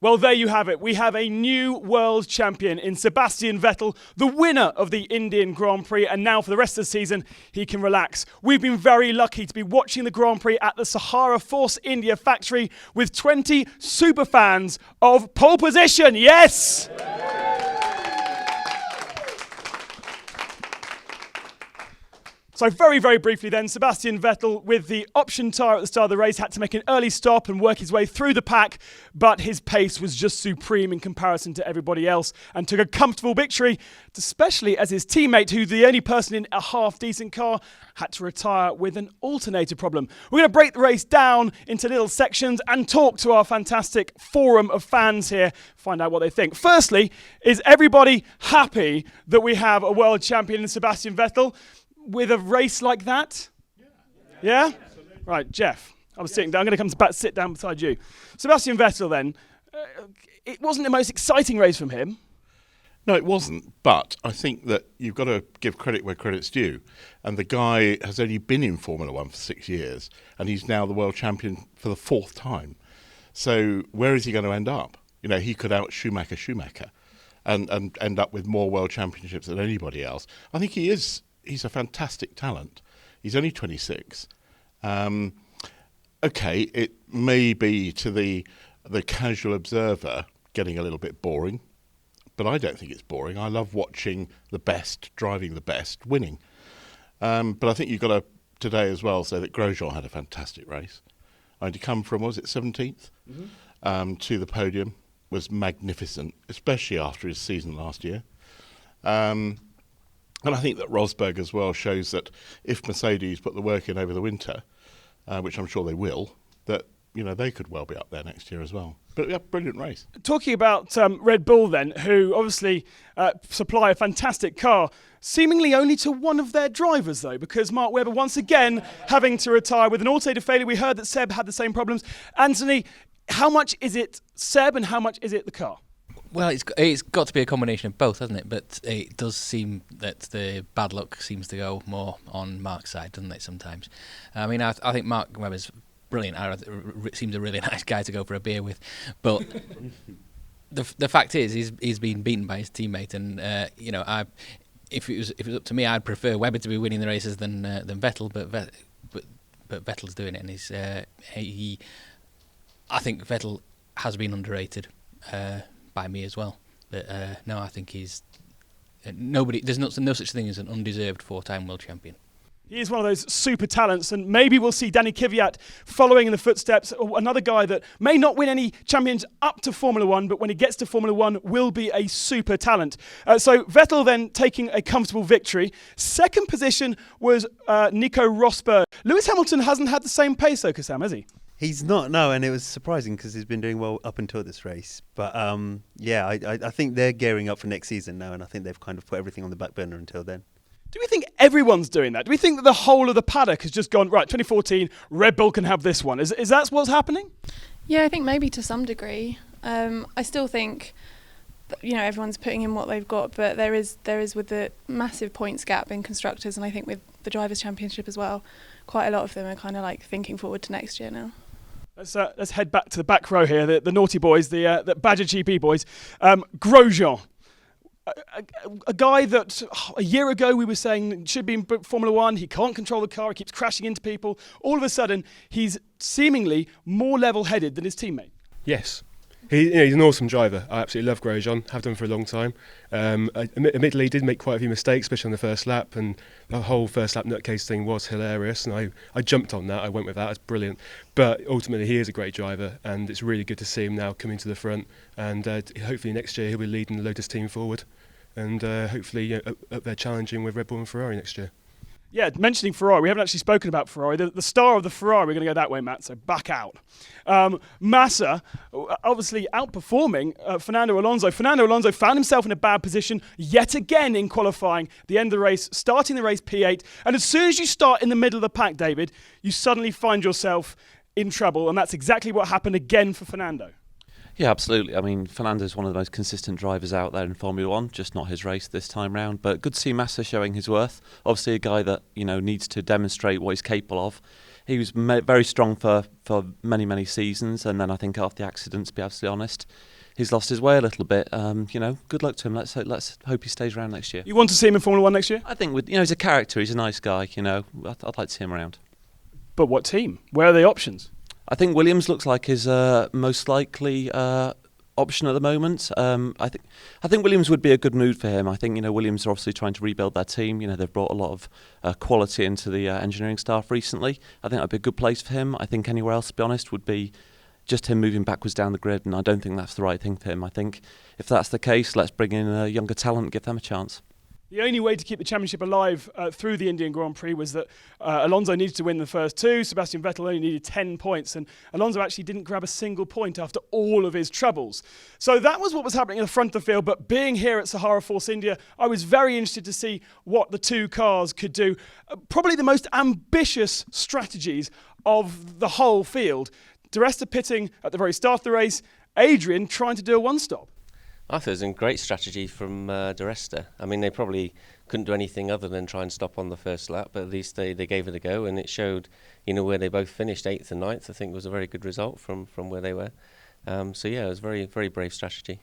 Well, there you have it. We have a new world champion in Sebastian Vettel, the winner of the Indian Grand Prix, and now for the rest of the season, he can relax. We've been very lucky to be watching the Grand Prix at the Sahara Force India factory with 20 super fans of pole position. Yes! So very, very briefly then, Sebastian Vettel with the option tyre at the start of the race had to make an early stop and work his way through the pack, but his pace was just supreme in comparison to everybody else and took a comfortable victory, especially as his teammate, who's the only person in a half-decent car, had to retire with an alternator problem. We're going to break the race down into little sections and talk to our fantastic forum of fans here, find out what they think. Firstly, is everybody happy that we have a world champion in Sebastian Vettel? With a race like that? Yeah? Right, Jeff, I was sitting down. I'm going to come back, sit down beside you. Sebastian Vettel then, it wasn't the most exciting race from him. No, it wasn't, but I think that you've got to give credit where credit's due. And the guy has only been in Formula One for 6 years, and he's now the world champion for the 4th time. So where is he going to end up? You know, he could out Schumacher and end up with more world championships than anybody else. I think he's a fantastic talent. He's only 26. Okay, it may be to the casual observer getting a little bit boring, but I don't think it's boring. I love watching the best, driving the best, winning. But I think you've got to, today as well, say that Grosjean had a fantastic race. To come from, was it 17th, to the podium was magnificent, especially after his season last year. And I think that Rosberg as well shows that if Mercedes put the work in over the winter, which I'm sure they will, that they could well be up there next year as well. But yeah, brilliant race. Talking about Red Bull then, who obviously supply a fantastic car, seemingly only to one of their drivers though, because Mark Webber once again having to retire with an alternator failure. We heard that Seb had the same problems. Anthony, how much is it Seb and how much is it the car? Well, it's got to be a combination of both, hasn't it? But it does seem that the bad luck seems to go more on Mark's side, doesn't it, sometimes? I mean, I think Mark Webber's brilliant. Seems a really nice guy to go for a beer with. But the fact is, he's been beaten by his teammate. And, if it was up to me, I'd prefer Webber to be winning the races than Vettel. But Vettel's doing it. And I think Vettel has been underrated. By me as well, but no, I think he's nobody. There's no such thing as an undeserved 4-time world champion. He is one of those super talents, and maybe we'll see Danny Kvyat following in the footsteps. Another guy that may not win any champions up to Formula One, but when he gets to Formula One, will be a super talent. So Vettel then taking a comfortable victory. Second position was Nico Rosberg. Lewis Hamilton hasn't had the same pace though, Sam, has he? He's not, no, and it was surprising because he's been doing well up until this race. But I think they're gearing up for next season now, and I think they've kind of put everything on the back burner until then. Do we think everyone's doing that? Do we think that the whole of the paddock has just gone, right, 2014, Red Bull can have this one? Is that what's happening? Yeah, I think maybe to some degree. I still think everyone's putting in what they've got, but there is with the massive points gap in constructors, and I think with the Drivers' Championship as well, quite a lot of them are kind of like thinking forward to next year now. Let's head back to the back row here, the naughty boys, the Badger GP boys. Grosjean, a guy that a year ago we were saying should be in Formula One. He can't control the car. He keeps crashing into people. All of a sudden, he's seemingly more level-headed than his teammate. Yes. He's an awesome driver. I absolutely love Grosjean, have done for a long time. Admittedly, he did make quite a few mistakes, especially on the first lap, and the whole first lap nutcase thing was hilarious, and I jumped on that, I went with that, it's brilliant. But ultimately, he is a great driver, and it's really good to see him now coming to the front, and hopefully next year he'll be leading the Lotus team forward, and hopefully up there challenging with Red Bull and Ferrari next year. Yeah, mentioning Ferrari, we haven't actually spoken about Ferrari. The star of the Ferrari, we're going to go that way, Matt, so back out. Massa, obviously outperforming Fernando Alonso. Fernando Alonso found himself in a bad position yet again in qualifying, the end of the race, starting the race P8. And as soon as you start in the middle of the pack, David, you suddenly find yourself in trouble. And that's exactly what happened again for Fernando. Yeah, absolutely. I mean, Fernando's one of the most consistent drivers out there in Formula One, just not his race this time round. But good to see Massa showing his worth. Obviously a guy that, needs to demonstrate what he's capable of. He was very strong for many seasons, and then I think after the accident, to be absolutely honest, he's lost his way a little bit. Good luck to him. Let's hope he stays around next year. You want to see him in Formula 1 next year? I think he's a character. He's a nice guy. I'd like to see him around. But what team? Where are the options? I think Williams looks like his most likely option at the moment. I think Williams would be a good move for him. I think Williams are obviously trying to rebuild their team. They've brought a lot of quality into the engineering staff recently. I think that'd be a good place for him. I think anywhere else, to be honest, would be just him moving backwards down the grid, and I don't think that's the right thing for him. I think if that's the case, let's bring in a younger talent and give them a chance. The only way to keep the championship alive through the Indian Grand Prix was that Alonso needed to win the first two. Sebastian Vettel only needed 10 points, and Alonso actually didn't grab a single point after all of his troubles. So that was what was happening in the front of the field. But being here at Sahara Force India, I was very interested to see what the two cars could do. Probably the most ambitious strategies of the whole field. Di Resta pitting at the very start of the race, Adrian trying to do a one-stop. I thought it was a great strategy from Di Resta. I mean, they probably couldn't do anything other than try and stop on the first lap, but at least they gave it a go, and it showed, where they both finished 8th and 9th. I think was a very good result from where they were. It was a very, very brave strategy.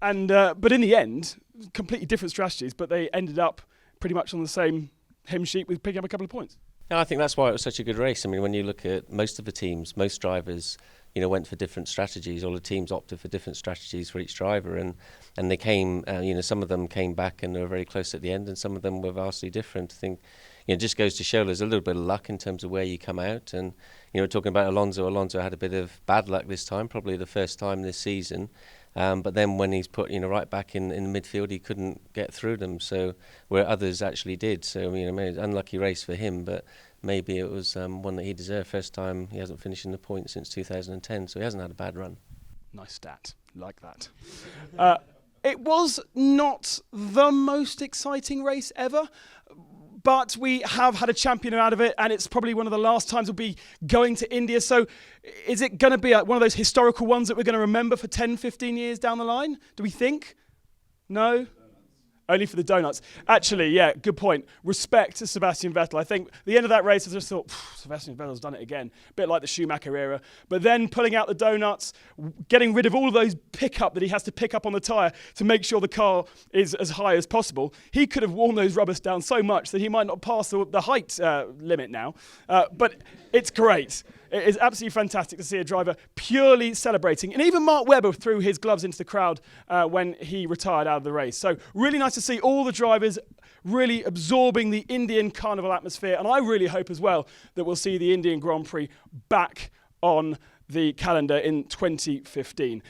And but in the end, completely different strategies, but they ended up pretty much on the same hymn sheet with picking up a couple of points. Yeah, I think that's why it was such a good race. I mean, when you look at most of the teams, most drivers, went for different strategies. All the teams opted for different strategies for each driver, and they came. Some of them came back and they were very close at the end, and some of them were vastly different. I think, it just goes to show there's a little bit of luck in terms of where you come out. And we're talking about Alonso. Alonso had a bit of bad luck this time, probably the first time this season. But then when he's put right back in the midfield, he couldn't get through them. So where others actually did. So maybe an unlucky race for him, but maybe it was one that he deserved. First time he hasn't finished in the points since 2010, so he hasn't had a bad run. Nice stat, like that. It was not the most exciting race ever, but we have had a champion out of it, and it's probably one of the last times we'll be going to India. So is it going to be one of those historical ones that we're going to remember for 10, 15 years down the line? Do we think? No? Only for the donuts. Actually, yeah, good point. Respect to Sebastian Vettel. I think the end of that race, I just thought, Sebastian Vettel's done it again. A bit like the Schumacher era. But then pulling out the donuts, getting rid of all of those pickup that he has to pick up on the tyre to make sure the car is as high as possible. He could have worn those rubbers down so much that he might not pass the height limit now. But it's great. It is absolutely fantastic to see a driver purely celebrating. And even Mark Webber threw his gloves into the crowd when he retired out of the race. So really nice to see all the drivers really absorbing the Indian Carnival atmosphere. And I really hope as well that we'll see the Indian Grand Prix back on the calendar in 2015.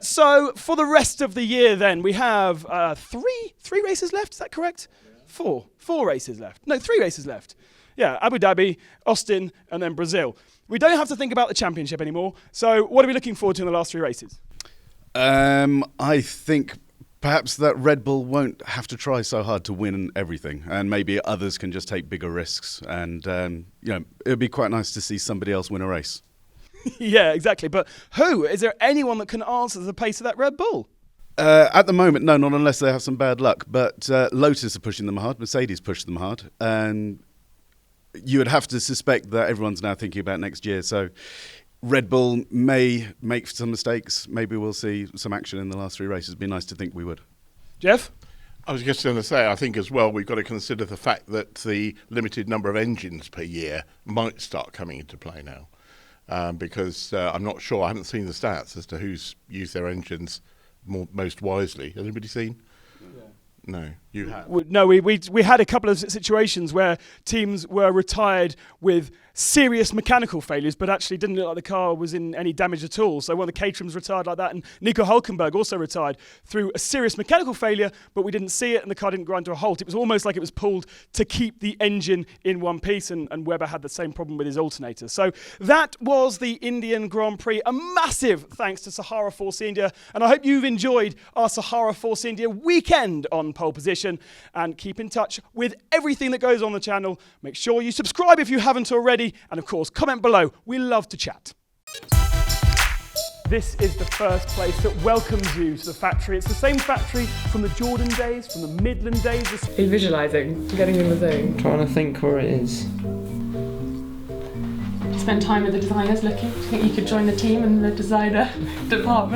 So for the rest of the year then, we have three races left, is that correct? Yeah. Four races left. No, 3 races left. Yeah, Abu Dhabi, Austin, and then Brazil. We don't have to think about the championship anymore. So what are we looking forward to in the last 3 races? I think perhaps that Red Bull won't have to try so hard to win everything, and maybe others can just take bigger risks. And it would be quite nice to see somebody else win a race. Yeah, exactly. But who? Is there anyone that can answer the pace of that Red Bull? At the moment, no, not unless they have some bad luck. But Lotus are pushing them hard. Mercedes pushed them hard. And you would have to suspect that everyone's now thinking about next year. So Red Bull may make some mistakes. Maybe we'll see some action in the last 3 races. It'd be nice to think we would. Jeff? I was just going to say, I think as well, we've got to consider the fact that the limited number of engines per year might start coming into play now. Because I'm not sure, I haven't seen the stats as to who's used their engines most wisely. Has anybody seen? No, you have. No, we had a couple of situations where teams were retired with serious mechanical failures, but actually didn't look like the car was in any damage at all. So one of the Caterhams retired like that, and Nico Hülkenberg also retired through a serious mechanical failure, but we didn't see it, and the car didn't grind to a halt. It was almost like it was pulled to keep the engine in one piece, and Webber had the same problem with his alternator. So that was the Indian Grand Prix. A massive thanks to Sahara Force India, and I hope you've enjoyed our Sahara Force India weekend on pole position, and keep in touch with everything that goes on the channel. Make sure you subscribe if you haven't already, and of course comment below. We love to chat. This is the first place that welcomes you to the factory. It's the same factory from the Jordan days, from the Midland days. Are you visualising, getting in the zone? Trying to think where it is. spent time with the designers looking? Do you think you could join the team in the designer department?